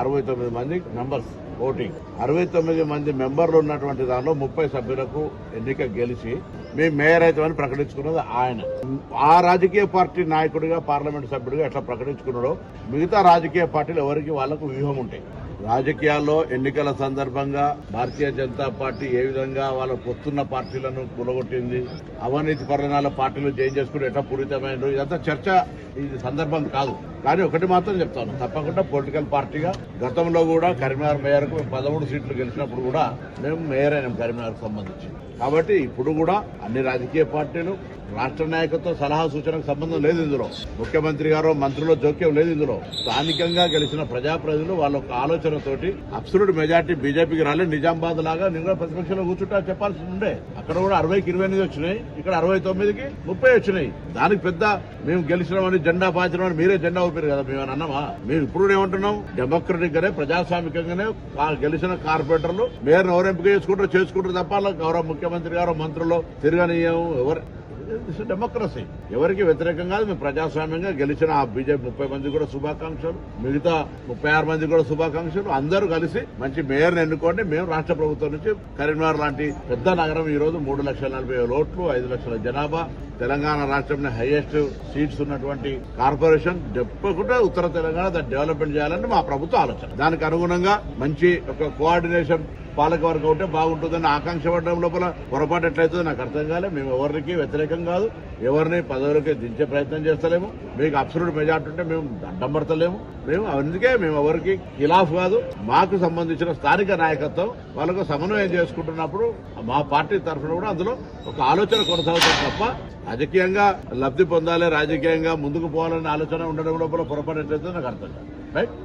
69 మంది members voting. 69 మంది మెంబర్లు ఉన్నటువంటి దానిలో 30 సభ్యులకు ఎన్నిక గెలిచి మేము మేయర్ అవుతామని ప్రకటించుకున్నది ఆయన. ఆ రాజకీయ పార్టీ నాయకుడిగా పార్లమెంట్ సభ్యుడిగా ఎట్లా ప్రకటించుకున్నాడో మిగతా రాజకీయ పార్టీలు ఎవరికి వాళ్లకు వ్యూహం ఉంటాయి. రాజకీయాల్లో ఎన్నికల సందర్భంగా భారతీయ జనతా పార్టీ ఏ విధంగా వాళ్ళ పొత్తున్న పార్టీలను కూలగొట్టింది, అవినీతి పరిణామాల పార్టీలు చేంజ్ చేసుకుని ఎట్లా పూరితమైనరు, ఇదంతా చర్చ ఇది సందర్భం కాదు. కానీ ఒకటి మాత్రం చెప్తాను, తప్పకుండా పొలిటికల్ పార్టీగా గతంలో కూడా కరీంనగర్ మేయర్కు 13 సీట్లు గెలిచినప్పుడు కూడా మేము మేయర్ అయినాం కరీంనగర్కు సంబంధించి. కాబట్టి ఇప్పుడు కూడా అన్ని రాజకీయ పార్టీలు రాష్ట్ర నాయకత్వం సలహా సూచనకు సంబంధం లేదు. ఇందులో ముఖ్యమంత్రి గారు మంత్రుల జోక్యం లేదు. ఇందులో స్థానికంగా గెలిచిన ప్రజాప్రతినిధులు వాళ్ళ ఒక ఆలోచనతోటి అబ్సల్యూట్ మెజార్టీ బీజేపీకి రాలేదు. నిజామాబాద్ లాగా నేను కూడా ప్రతిపక్షంలో కూర్చుంటా చెప్పాల్సి ఉండే. అక్కడ కూడా 60కి 28 వచ్చినాయి, ఇక్కడ 69కి 30 వచ్చినాయి. దానికి పెద్ద మేము గెలిచినామని జెండా పాచినామని మీరే జెండా ఊపారు కదా, మేము అన్నామా? మేము ఇప్పుడు ఏమంటున్నాం, డెమోక్రటిక్ గానే ప్రజాస్వామికంగానే గెలిచిన కార్పొరేటర్లు మేయర్ను ఎవరు ఎంపిక చేసుకుంటారు తప్ప గౌరవ ముఖ్యమంత్రి గారు మంత్రులు తిరగనీయం ఎవరు. డెమోక్రసీ ఎవరికి వ్యతిరేకం కాదు. మేము ప్రజాస్వామ్యంగా గెలిచిన ఆ బీజేపీ 30 మంది కూడా శుభాకాంక్షలు, మిగతా 36 మంది కూడా శుభాకాంక్షలు. అందరూ కలిసి మంచి మేయర్ని ఎన్నుకోండి. మేము రాష్ట్ర ప్రభుత్వం నుంచి కరీంనగర్ లాంటి పెద్ద నగరం ఈ రోజు 3,40,000 ఓట్లు, 5 లక్షల జనాభా, తెలంగాణ రాష్ట్రంలో హైయెస్ట్ సీట్స్ ఉన్నటువంటి కార్పొరేషన్ తప్పకుండా ఉత్తర తెలంగాణ దాన్ని డెవలప్మెంట్ చేయాలని మా ప్రభుత్వ ఆలోచన. దానికి అనుగుణంగా మంచి ఒక కోఆర్డినేషన్ పాలకవర్గం ఉంటే బాగుంటుందని ఆకాంక్ష పడడం లోపల పొరపాటు ఎట్లయితుందో నాకు అర్థం కాలే. మేము ఎవరికి వ్యతిరేకం కాదు, ఎవరిని పదవులకి దించే ప్రయత్నం చేస్తలేము. మీకు అబ్సల్యూట్ మెజార్టీ ఉంటే మేము అడ్డం పడతలేము. మేము అందుకే మేము ఎవరికి ఖిలాఫ్ కాదు. మాకు సంబంధించిన స్థానిక నాయకత్వం వాళ్ళకు సమన్వయం చేసుకుంటున్నప్పుడు మా పార్టీ తరఫున కూడా అందులో ఒక ఆలోచన కొనసాగుతుంది తప్ప రాజకీయంగా లబ్ధి పొందాలి, రాజకీయంగా ముందుకు పోవాలనే ఆలోచన ఉండడం లోపల పొరపాటు ఎట్లయితే నాకు అర్థం కాదు. రైట్.